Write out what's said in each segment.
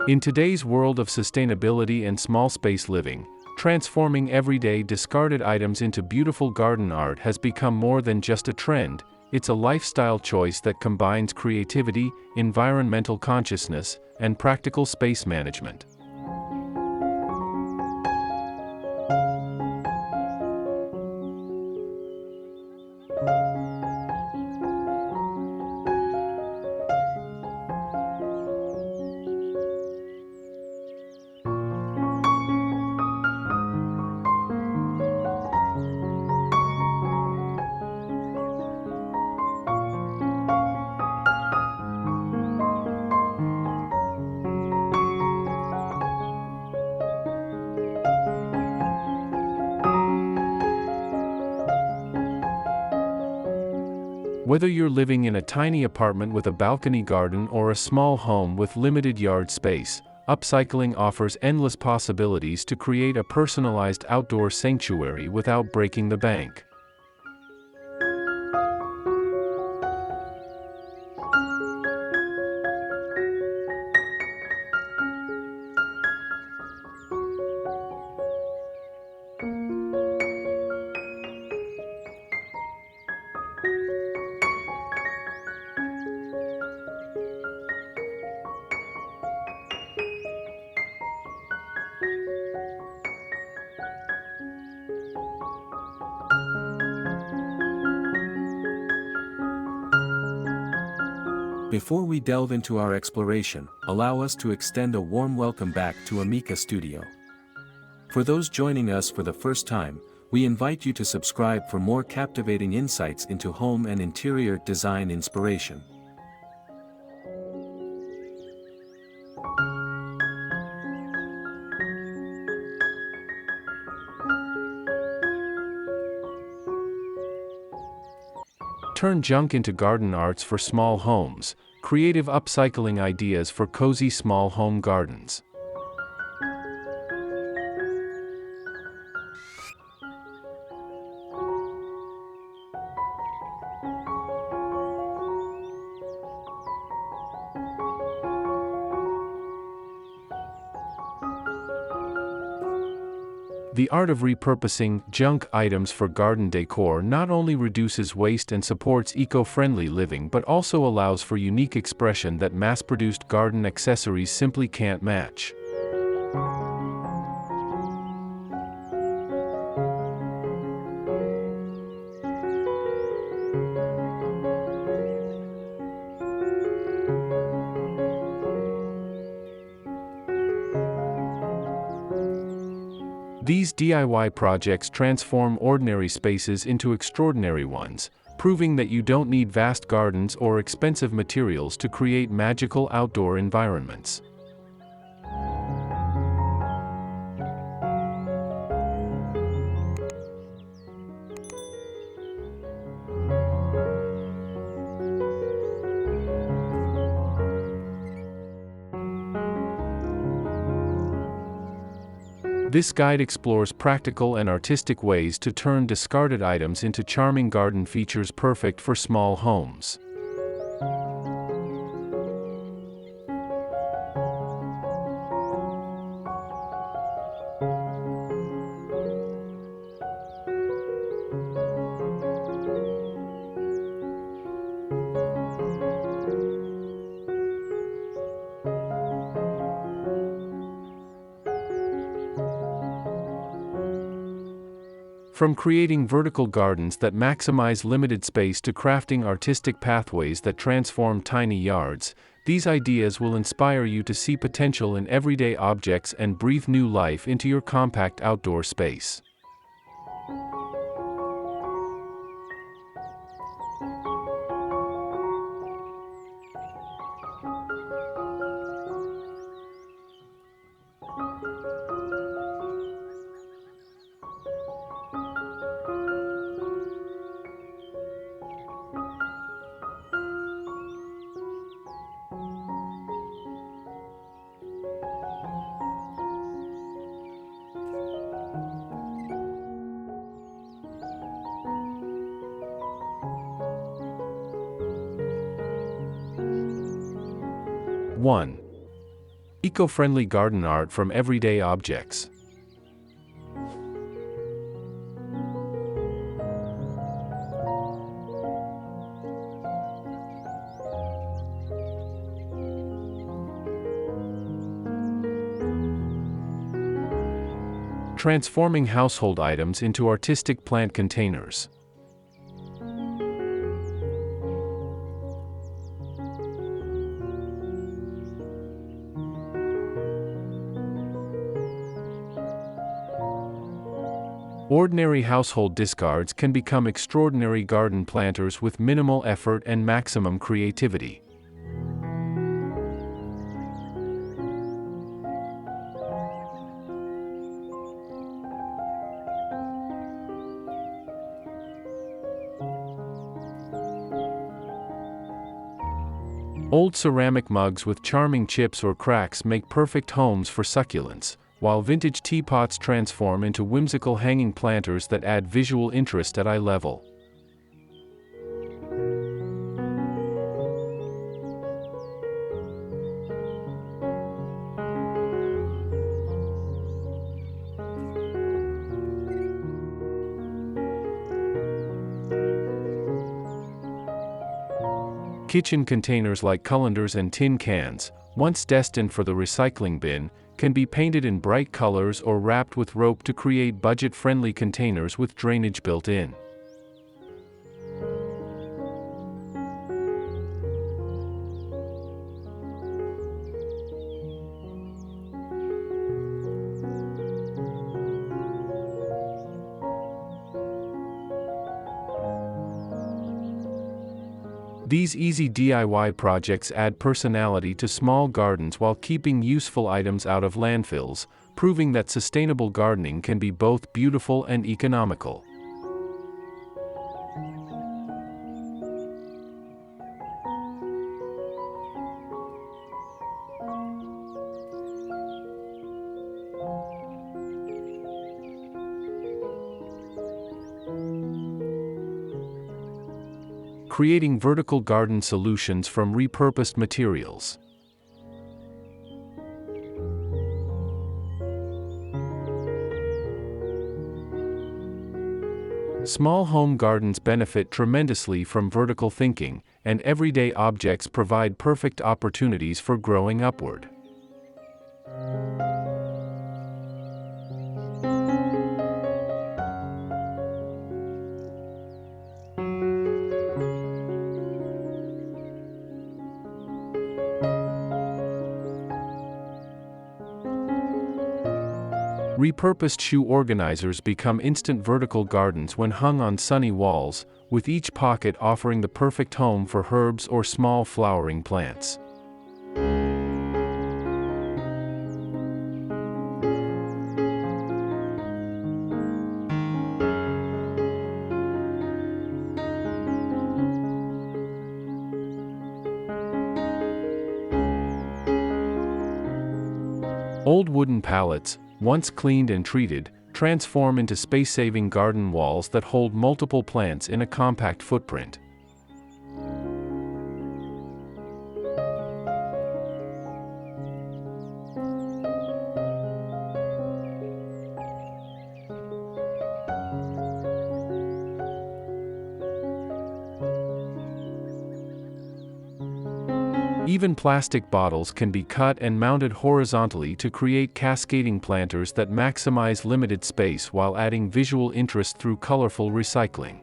In today's world of sustainability and small space living, transforming everyday discarded items into beautiful garden art has become more than just a trend. It's a lifestyle choice that combines creativity, environmental consciousness, and practical space management. Whether you're living in a tiny apartment with a balcony garden or a small home with limited yard space, upcycling offers endless possibilities to create a personalized outdoor sanctuary without breaking the bank. Before we delve into our exploration, allow us to extend a warm welcome back to Amica Studio. For those joining us for the first time, we invite you to subscribe for more captivating insights into home and interior design inspiration. Turn junk into garden arts for small homes, creative upcycling ideas for cozy small home gardens. The art of repurposing junk items for garden decor not only reduces waste and supports eco-friendly living but also allows for unique expression that mass-produced garden accessories simply can't match. These DIY projects transform ordinary spaces into extraordinary ones, proving that you don't need vast gardens or expensive materials to create magical outdoor environments. This guide explores practical and artistic ways to turn discarded items into charming garden features perfect for small homes. From creating vertical gardens that maximize limited space to crafting artistic pathways that transform tiny yards, these ideas will inspire you to see potential in everyday objects and breathe new life into your compact outdoor space. One. Eco-friendly garden art from everyday objects. Transforming household items into artistic plant containers. Ordinary household discards can become extraordinary garden planters with minimal effort and maximum creativity. Old ceramic mugs with charming chips or cracks make perfect homes for succulents, while vintage teapots transform into whimsical hanging planters that add visual interest at eye level. Kitchen containers like colanders and tin cans, once destined for the recycling bin, can be painted in bright colors or wrapped with rope to create budget-friendly containers with drainage built in. These easy DIY projects add personality to small gardens while keeping useful items out of landfills, proving that sustainable gardening can be both beautiful and economical. Creating vertical garden solutions from repurposed materials. Small home gardens benefit tremendously from vertical thinking, and everyday objects provide perfect opportunities for growing upward. Repurposed shoe organizers become instant vertical gardens when hung on sunny walls, with each pocket offering the perfect home for herbs or small flowering plants. Old wooden pallets, once cleaned and treated, transform into space-saving garden walls that hold multiple plants in a compact footprint. Even plastic bottles can be cut and mounted horizontally to create cascading planters that maximize limited space while adding visual interest through colorful recycling.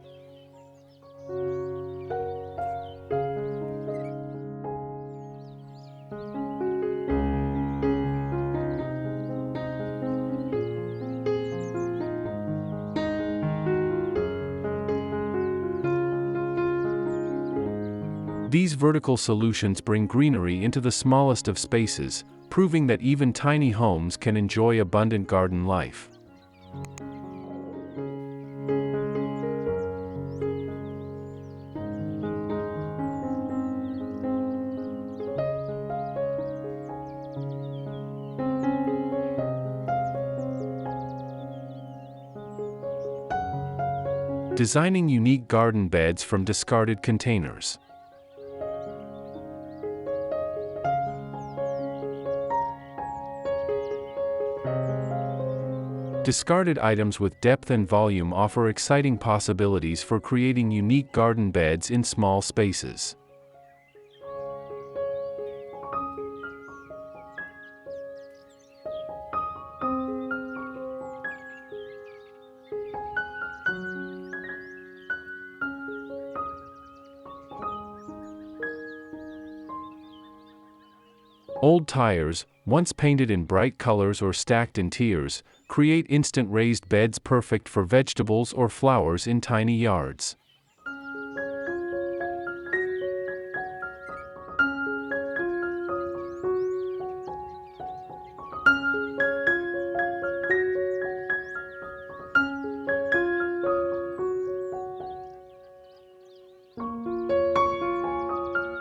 These vertical solutions bring greenery into the smallest of spaces, proving that even tiny homes can enjoy abundant garden life. Designing unique garden beds from discarded containers. Discarded items with depth and volume offer exciting possibilities for creating unique garden beds in small spaces. Old tires, once painted in bright colors or stacked in tiers, create instant raised beds perfect for vegetables or flowers in tiny yards.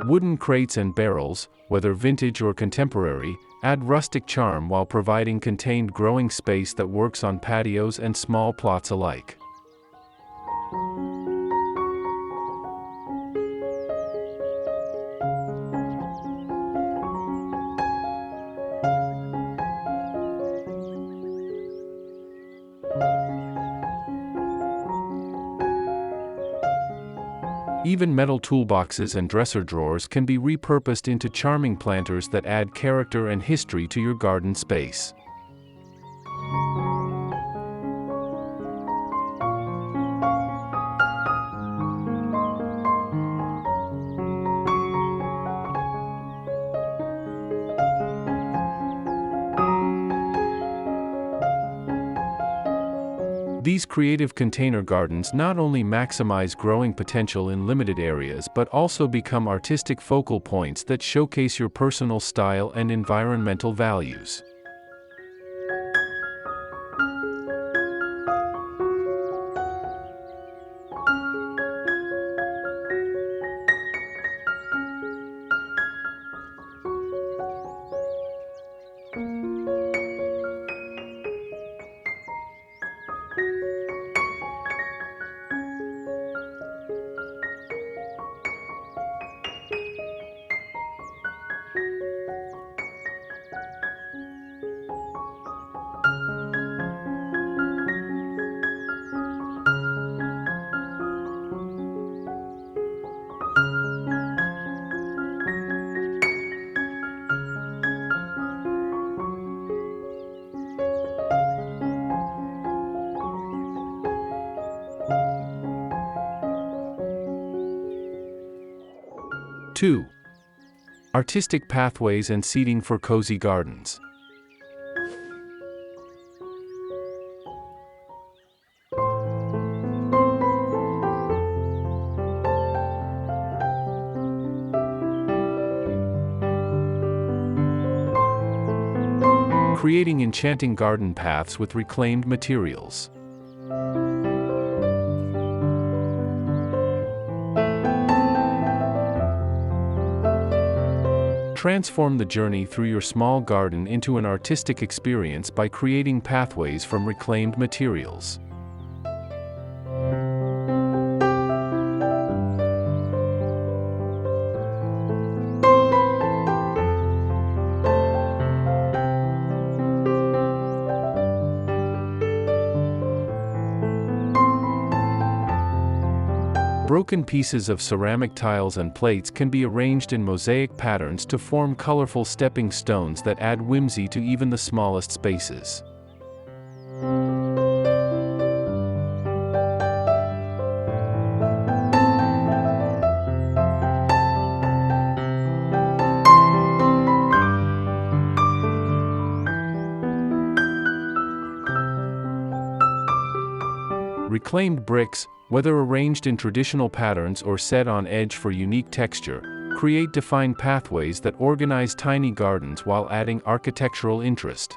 Wooden crates and barrels, whether vintage or contemporary, add rustic charm while providing contained growing space that works on patios and small plots alike. Even metal toolboxes and dresser drawers can be repurposed into charming planters that add character and history to your garden space. These creative container gardens not only maximize growing potential in limited areas but also become artistic focal points that showcase your personal style and environmental values. Two, artistic pathways and seating for cozy gardens. Creating enchanting garden paths with reclaimed materials. Transform the journey through your small garden into an artistic experience by creating pathways from reclaimed materials. Broken pieces of ceramic tiles and plates can be arranged in mosaic patterns to form colorful stepping stones that add whimsy to even the smallest spaces. Reclaimed bricks, whether arranged in traditional patterns or set on edge for unique texture, create defined pathways that organize tiny gardens while adding architectural interest.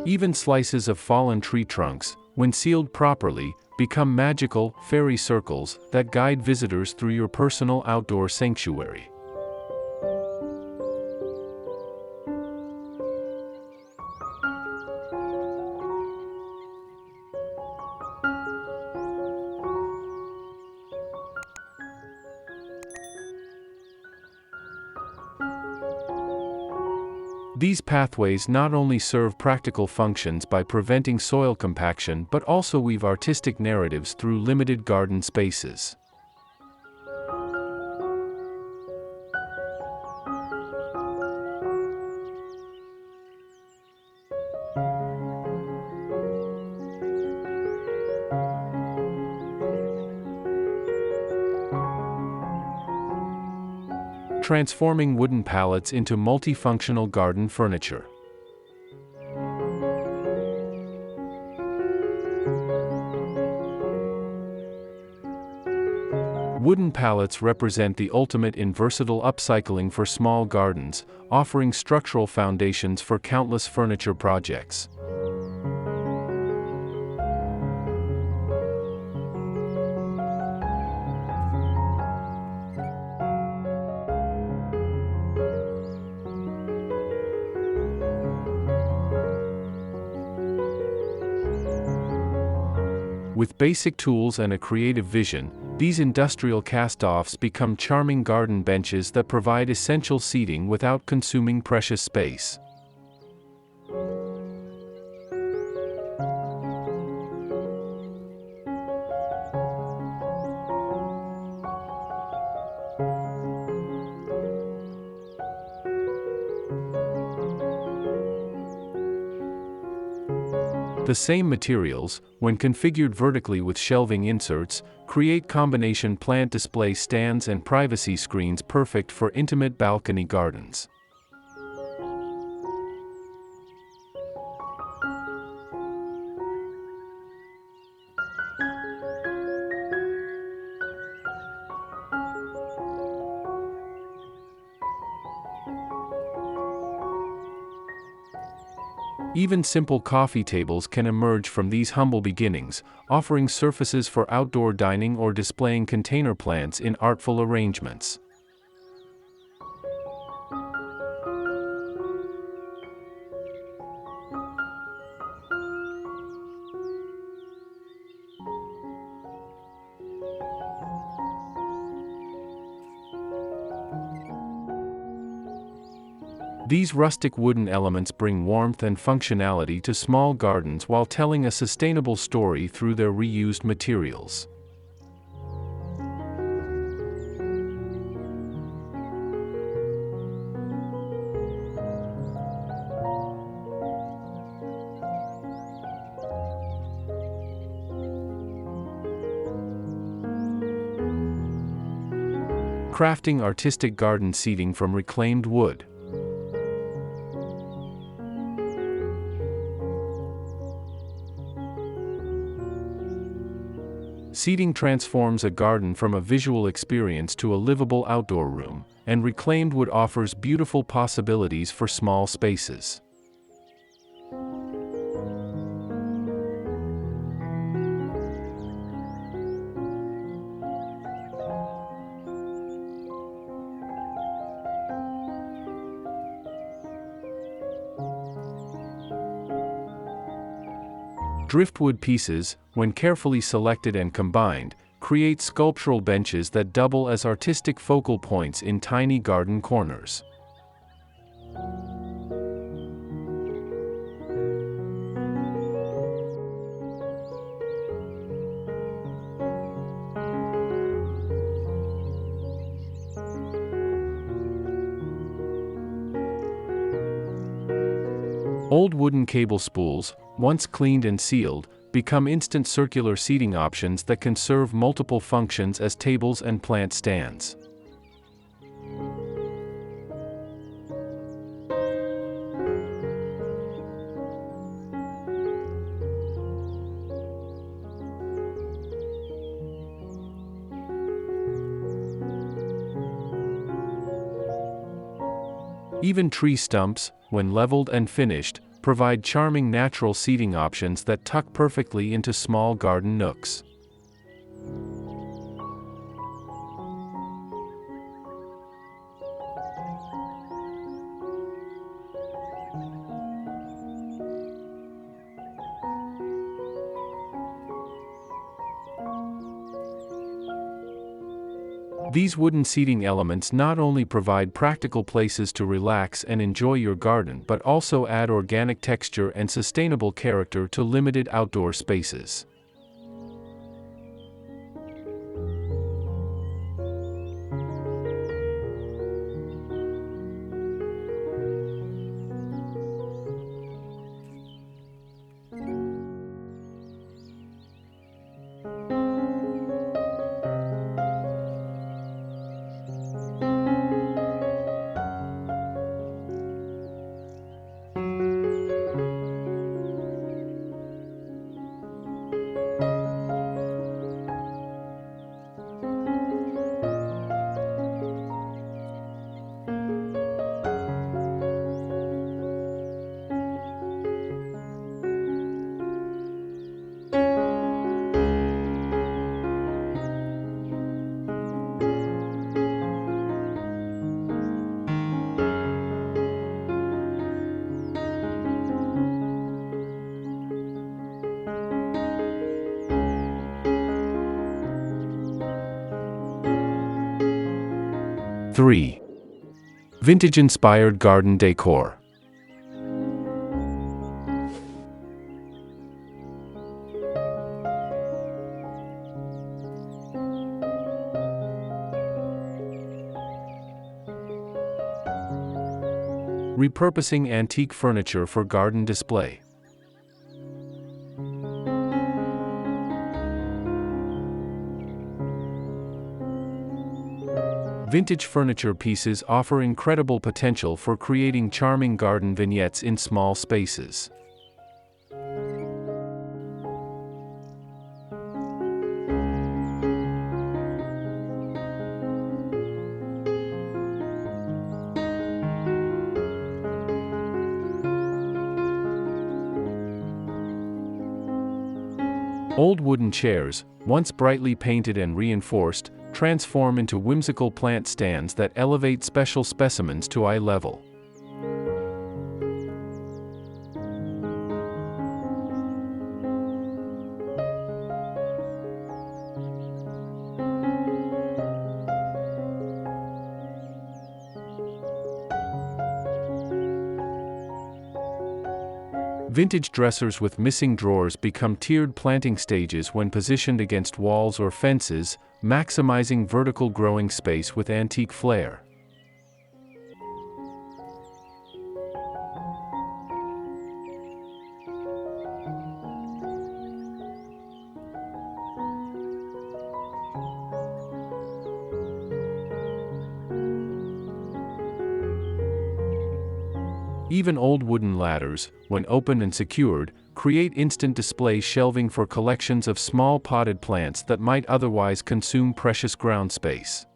Even slices of fallen tree trunks, when sealed properly, become magical, fairy circles that guide visitors through your personal outdoor sanctuary. These pathways not only serve practical functions by preventing soil compaction but also weave artistic narratives through limited garden spaces. Transforming wooden pallets into multifunctional garden furniture. Wooden pallets represent the ultimate in versatile upcycling for small gardens, offering structural foundations for countless furniture projects. With basic tools and a creative vision, these industrial cast-offs become charming garden benches that provide essential seating without consuming precious space. The same materials, when configured vertically with shelving inserts, create combination plant display stands and privacy screens perfect for intimate balcony gardens. Even simple coffee tables can emerge from these humble beginnings, offering surfaces for outdoor dining or displaying container plants in artful arrangements. These rustic wooden elements bring warmth and functionality to small gardens while telling a sustainable story through their reused materials. Crafting artistic garden seating from reclaimed wood. Seating transforms a garden from a visual experience to a livable outdoor room, and reclaimed wood offers beautiful possibilities for small spaces. Driftwood pieces, when carefully selected and combined, create sculptural benches that double as artistic focal points in tiny garden corners. Old wooden cable spools, once cleaned and sealed, become instant circular seating options that can serve multiple functions as tables and plant stands. Even tree stumps, when leveled and finished, provide charming natural seating options that tuck perfectly into small garden nooks. These wooden seating elements not only provide practical places to relax and enjoy your garden but also add organic texture and sustainable character to limited outdoor spaces. Three. Vintage-inspired garden decor. Repurposing antique furniture for garden display. Vintage furniture pieces offer incredible potential for creating charming garden vignettes in small spaces. Old wooden chairs, once brightly painted and reinforced, transform into whimsical plant stands that elevate special specimens to eye level. Vintage dressers with missing drawers become tiered planting stages when positioned against walls or fences, maximizing vertical growing space with antique flair. Even old wooden ladders, when opened and secured, create instant display shelving for collections of small potted plants that might otherwise consume precious ground space.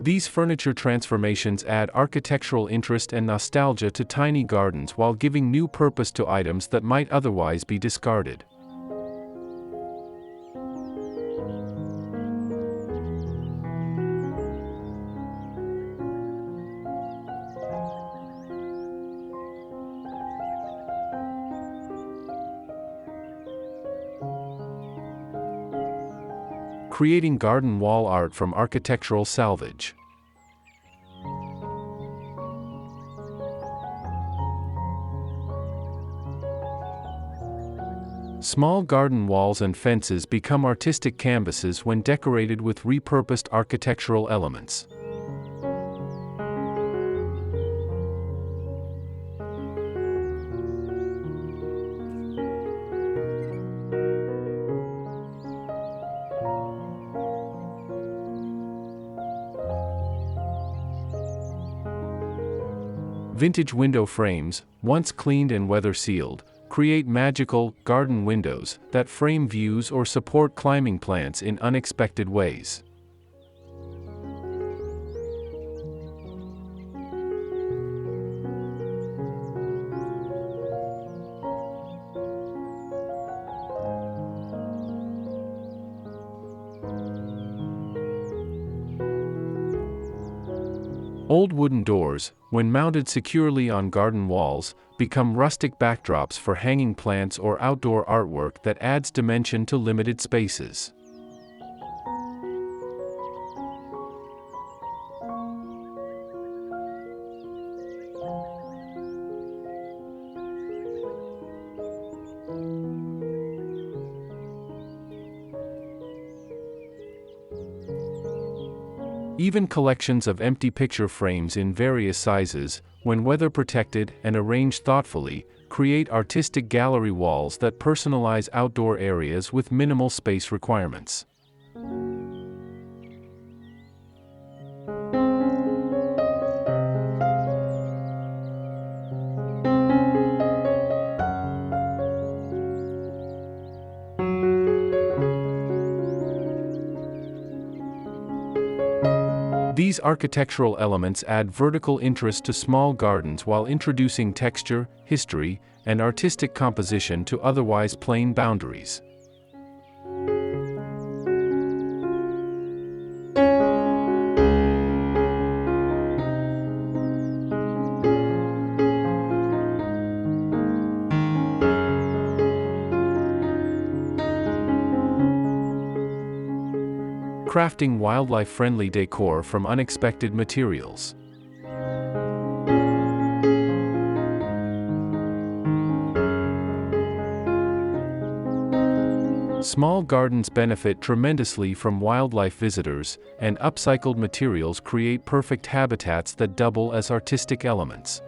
These furniture transformations add architectural interest and nostalgia to tiny gardens while giving new purpose to items that might otherwise be discarded. Creating garden wall art from architectural salvage. Small garden walls and fences become artistic canvases when decorated with repurposed architectural elements. Vintage window frames, once cleaned and weather-sealed, create magical, garden windows that frame views or support climbing plants in unexpected ways. Old wooden doors, when mounted securely on garden walls, become rustic backdrops for hanging plants or outdoor artwork that adds dimension to limited spaces. Even collections of empty picture frames in various sizes, when weather protected and arranged thoughtfully, create artistic gallery walls that personalize outdoor areas with minimal space requirements. These architectural elements add vertical interest to small gardens while introducing texture, history, and artistic composition to otherwise plain boundaries. Crafting wildlife-friendly decor from unexpected materials. Small gardens benefit tremendously from wildlife visitors, and upcycled materials create perfect habitats that double as artistic elements.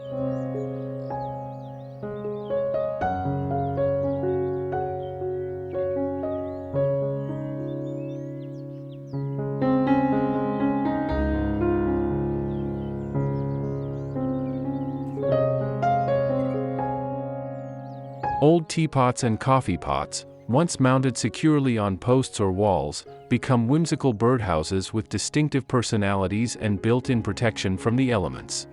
Old teapots and coffee pots, once mounted securely on posts or walls, become whimsical birdhouses with distinctive personalities and built-in protection from the elements.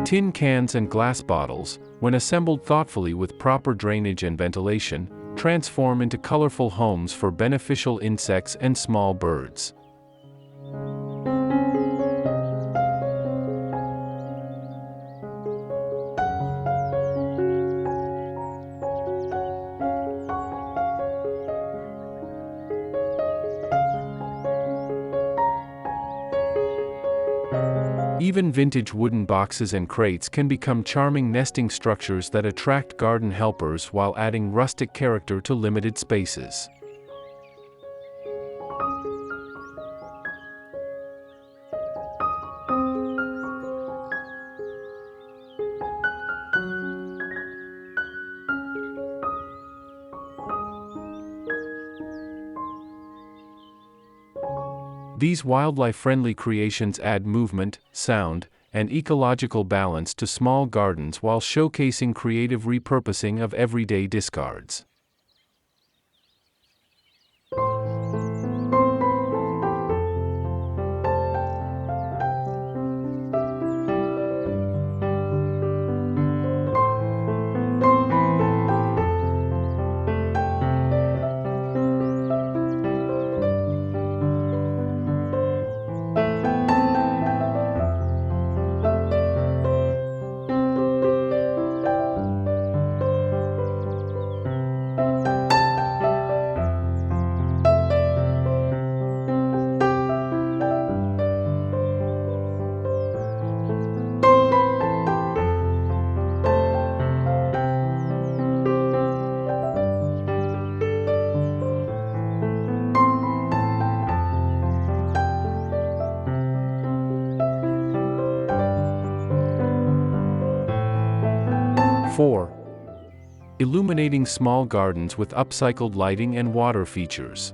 Tin cans and glass bottles, when assembled thoughtfully with proper drainage and ventilation, transform into colorful homes for beneficial insects and small birds. Even vintage wooden boxes and crates can become charming nesting structures that attract garden helpers while adding rustic character to limited spaces. These wildlife-friendly creations add movement, sound, and ecological balance to small gardens while showcasing creative repurposing of everyday discards. (4) Illuminating small gardens with upcycled lighting and water features.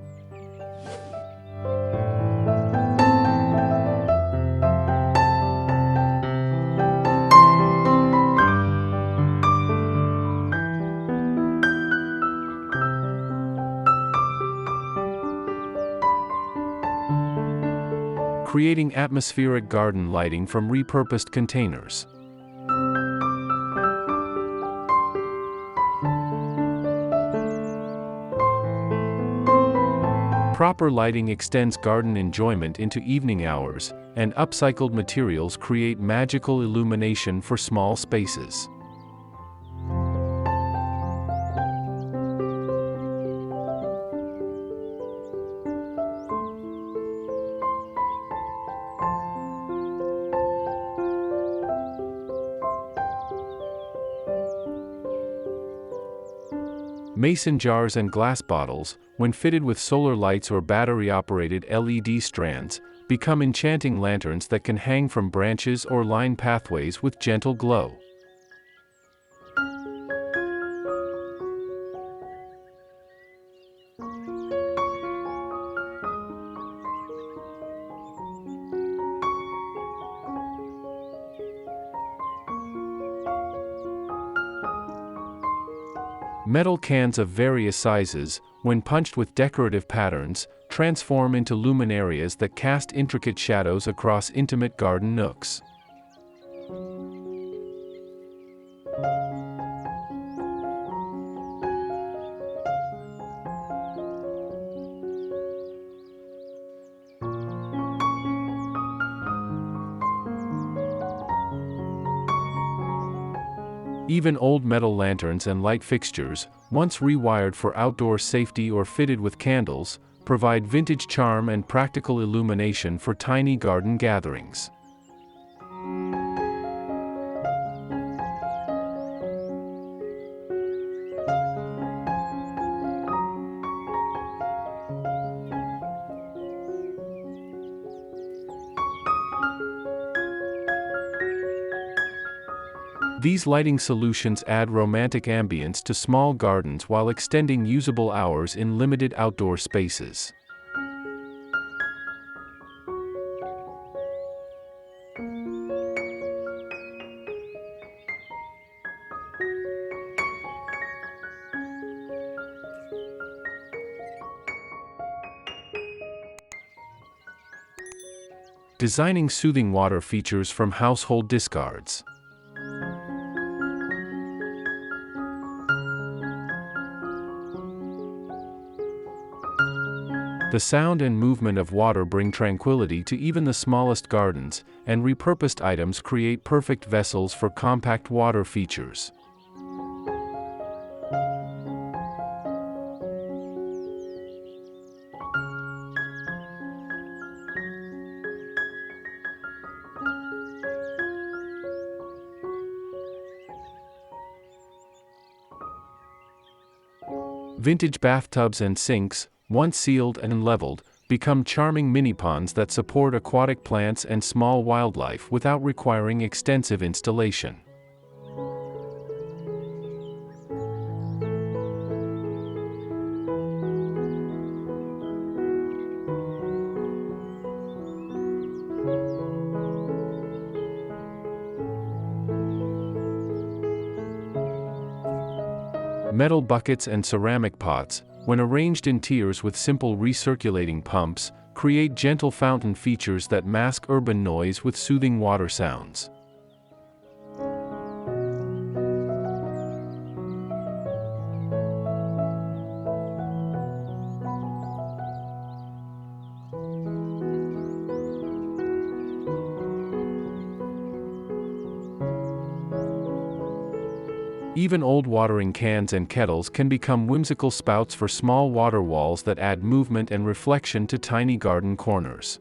creating atmospheric garden lighting from repurposed containers. Proper lighting extends garden enjoyment into evening hours, and upcycled materials create magical illumination for small spaces. Mason jars and glass bottles, when fitted with solar lights or battery-operated LED strands, become enchanting lanterns that can hang from branches or line pathways with gentle glow. Metal cans of various sizes, when punched with decorative patterns, transform into luminarias that cast intricate shadows across intimate garden nooks. Even old metal lanterns and light fixtures, once rewired for outdoor safety or fitted with candles, provide vintage charm and practical illumination for tiny garden gatherings. These lighting solutions add romantic ambience to small gardens while extending usable hours in limited outdoor spaces. Designing soothing water features from household discards. The sound and movement of water bring tranquility to even the smallest gardens, and repurposed items create perfect vessels for compact water features. Vintage bathtubs and sinks, once sealed and leveled, become charming mini-ponds that support aquatic plants and small wildlife without requiring extensive installation. Metal buckets and ceramic pots, when arranged in tiers with simple recirculating pumps, create gentle fountain features that mask urban noise with soothing water sounds. Even old watering cans and kettles can become whimsical spouts for small water walls that add movement and reflection to tiny garden corners.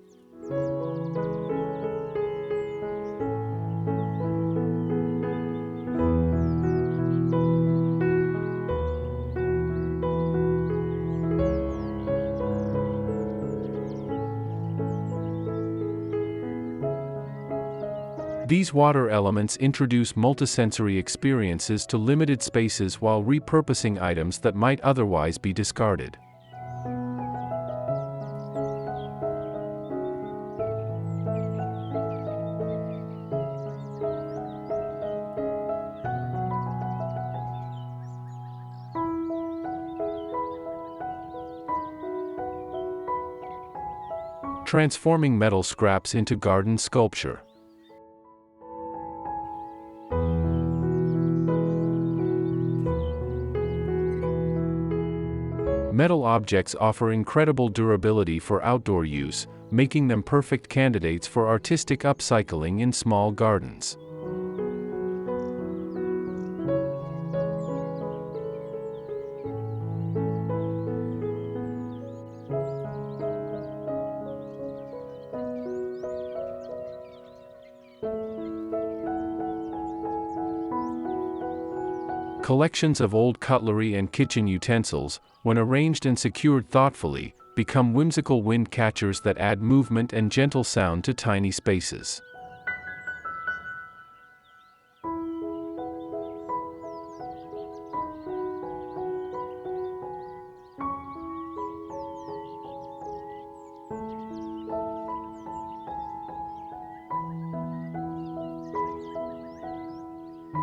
These water elements introduce multisensory experiences to limited spaces while repurposing items that might otherwise be discarded. transforming metal scraps into garden sculpture. Metal objects offer incredible durability for outdoor use, making them perfect candidates for artistic upcycling in small gardens. Collections of old cutlery and kitchen utensils, when arranged and secured thoughtfully, become whimsical wind catchers that add movement and gentle sound to tiny spaces.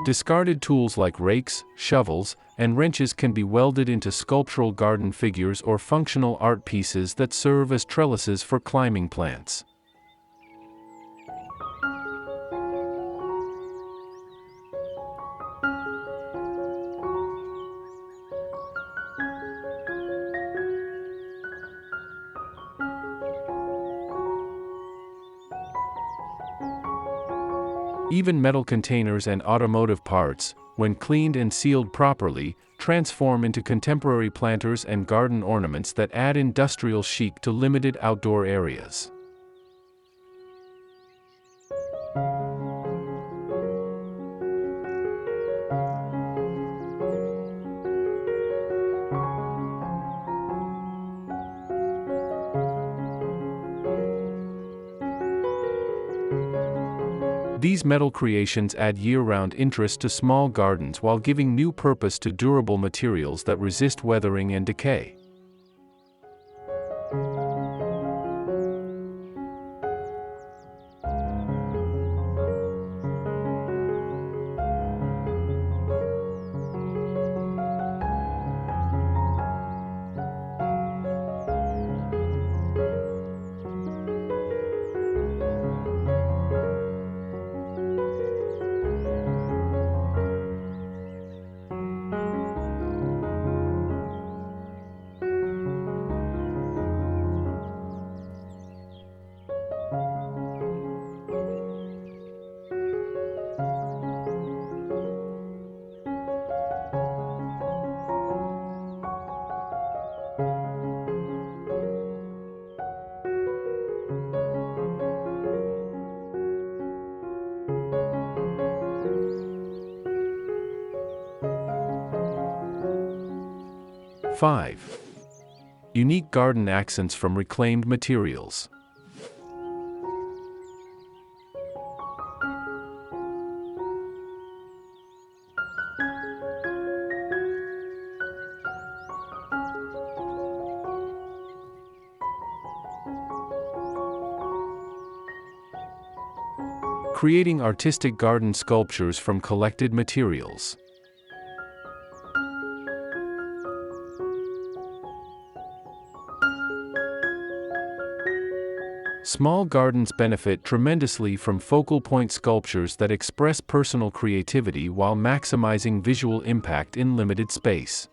Discarded tools like rakes, shovels, and wrenches can be welded into sculptural garden figures or functional art pieces that serve as trellises for climbing plants. Even metal containers and automotive parts, when cleaned and sealed properly, transform into contemporary planters and garden ornaments that add industrial chic to limited outdoor areas. These metal creations add year-round interest to small gardens while giving new purpose to durable materials that resist weathering and decay. Five. Unique garden accents from reclaimed materials. Creating artistic garden sculptures from collected materials. Small gardens benefit tremendously from focal point sculptures that express personal creativity while maximizing visual impact in limited space.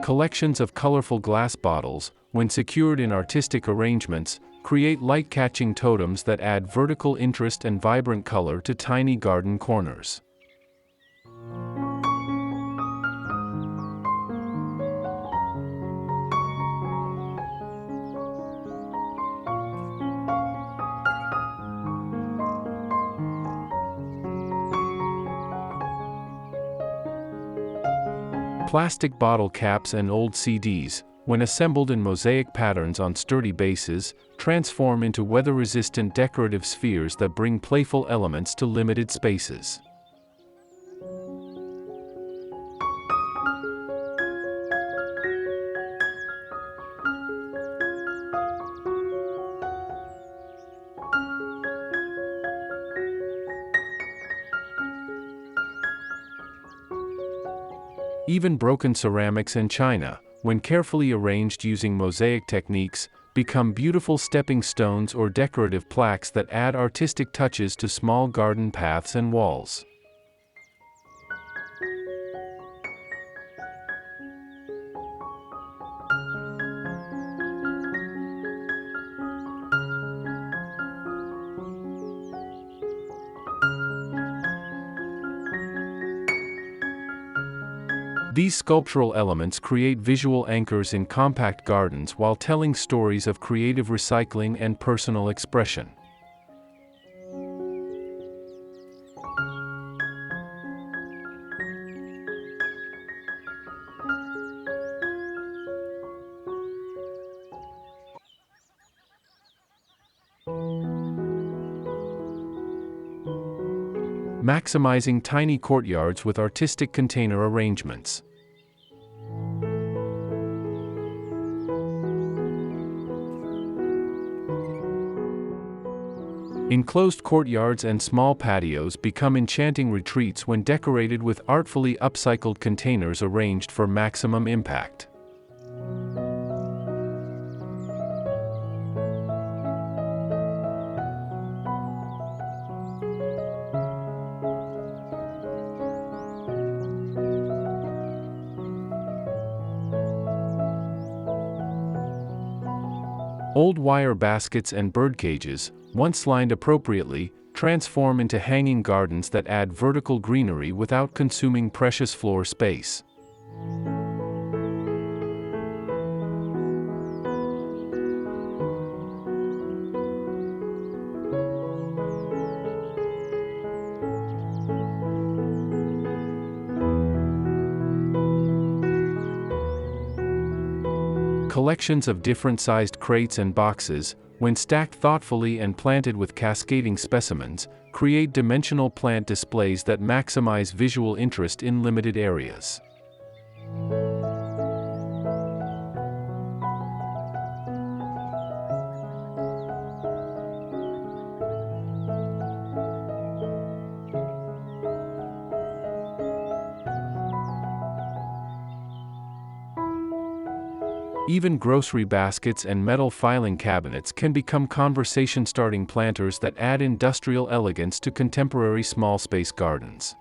Collections of colorful glass bottles, when secured in artistic arrangements, create light-catching totems that add vertical interest and vibrant color to tiny garden corners. Plastic bottle caps and old CDs, when assembled in mosaic patterns on sturdy bases, transform into weather-resistant decorative spheres that bring playful elements to limited spaces. Even broken ceramics and china, when carefully arranged using mosaic techniques, become beautiful stepping stones or decorative plaques that add artistic touches to small garden paths and walls. These sculptural elements create visual anchors in compact gardens while telling stories of creative recycling and personal expression. Maximizing tiny courtyards with artistic container arrangements. Enclosed courtyards and small patios become enchanting retreats when decorated with artfully upcycled containers arranged for maximum impact. Old wire baskets and bird cages, once lined appropriately, transform into hanging gardens that add vertical greenery without consuming precious floor space. Collections of different-sized crates and boxes, when stacked thoughtfully and planted with cascading specimens, create dimensional plant displays that maximize visual interest in limited areas. Even grocery baskets and metal filing cabinets can become conversation-starting planters that add industrial elegance to contemporary small-space gardens.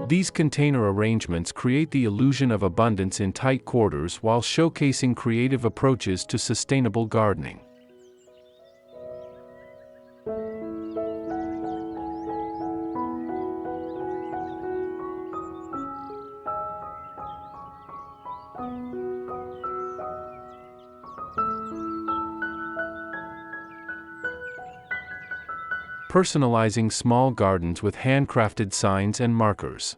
These container arrangements create the illusion of abundance in tight quarters while showcasing creative approaches to sustainable gardening. Personalizing small gardens with handcrafted signs and markers.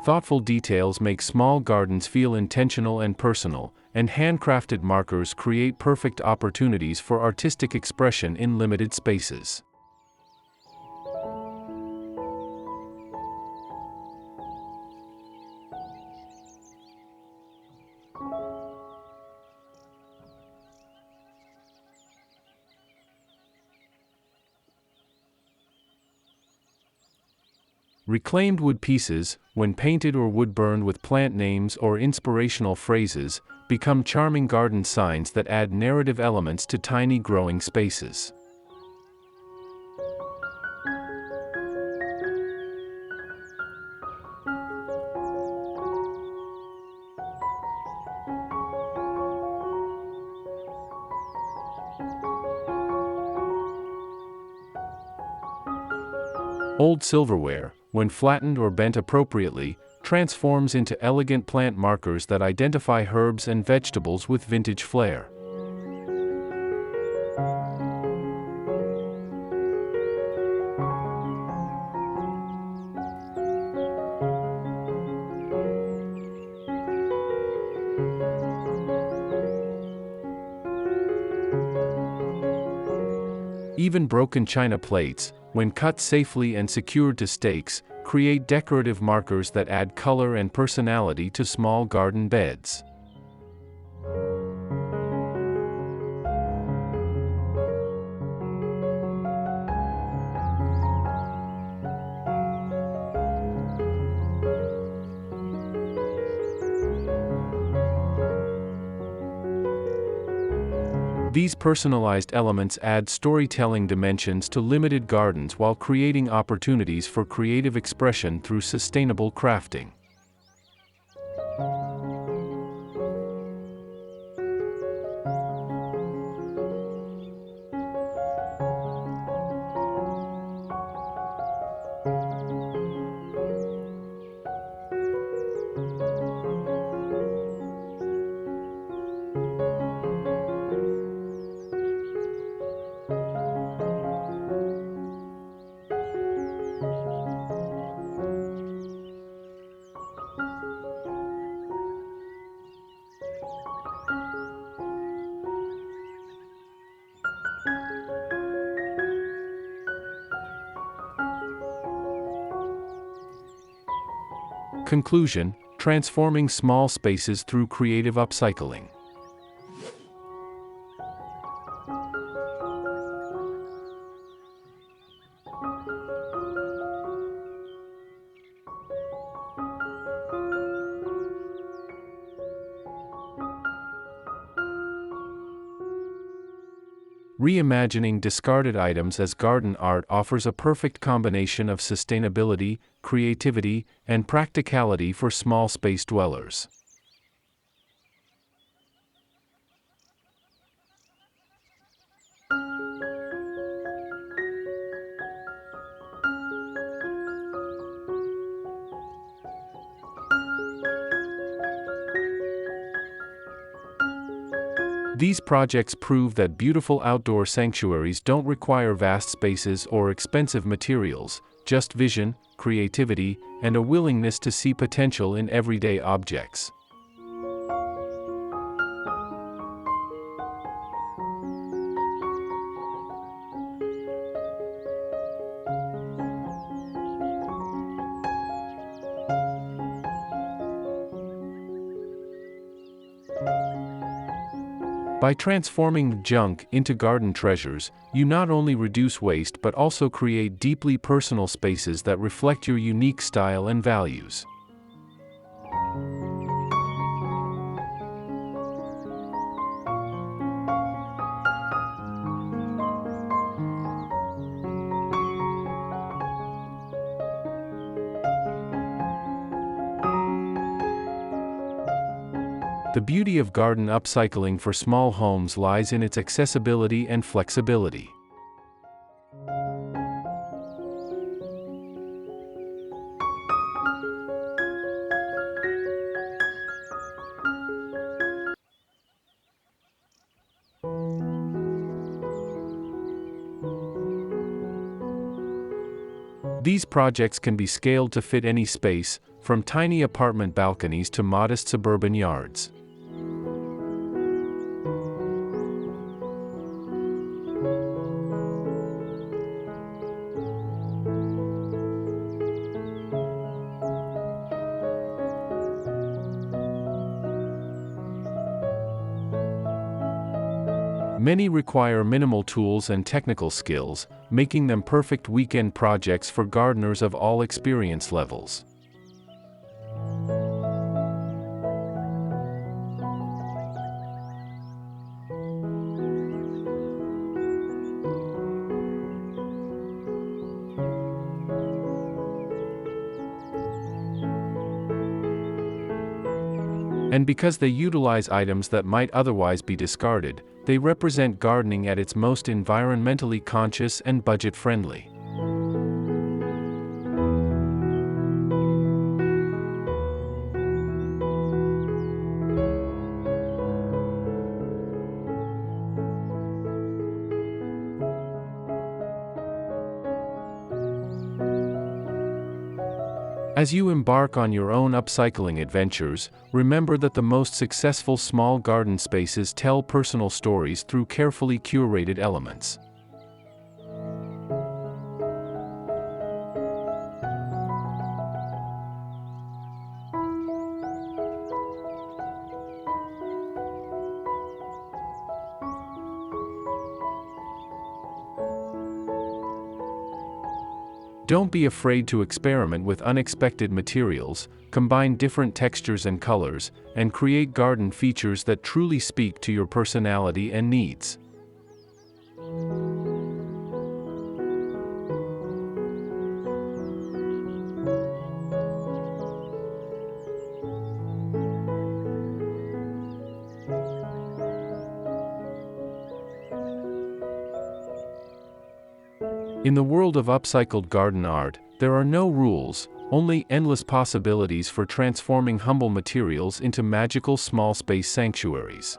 Thoughtful details make small gardens feel intentional and personal, and handcrafted markers create perfect opportunities for artistic expression in limited spaces. Reclaimed wood pieces, when painted or wood-burned with plant names or inspirational phrases, become charming garden signs that add narrative elements to tiny growing spaces. Old silverware, when flattened or bent appropriately, transforms into elegant plant markers that identify herbs and vegetables with vintage flair. Even broken china plates, when cut safely and secured to stakes, create decorative markers that add color and personality to small garden beds. These personalized elements add storytelling dimensions to limited gardens while creating opportunities for creative expression through sustainable crafting. Conclusion: transforming small spaces through creative upcycling. Reimagining discarded items as garden art offers a perfect combination of sustainability, creativity, and practicality for small space dwellers. These projects prove that beautiful outdoor sanctuaries don't require vast spaces or expensive materials, just vision, creativity, and a willingness to see potential in everyday objects. By transforming junk into garden treasures, you not only reduce waste but also create deeply personal spaces that reflect your unique style and values. The beauty of garden upcycling for small homes lies in its accessibility and flexibility. These projects can be scaled to fit any space, from tiny apartment balconies to modest suburban yards. Many require minimal tools and technical skills, making them perfect weekend projects for gardeners of all experience levels. And because they utilize items that might otherwise be discarded, they represent gardening at its most environmentally conscious and budget-friendly. As you embark on your own upcycling adventures, remember that the most successful small garden spaces tell personal stories through carefully curated elements. Don't be afraid to experiment with unexpected materials, combine different textures and colors, and create garden features that truly speak to your personality and needs. In the world of upcycled garden art, there are no rules, only endless possibilities for transforming humble materials into magical small space sanctuaries.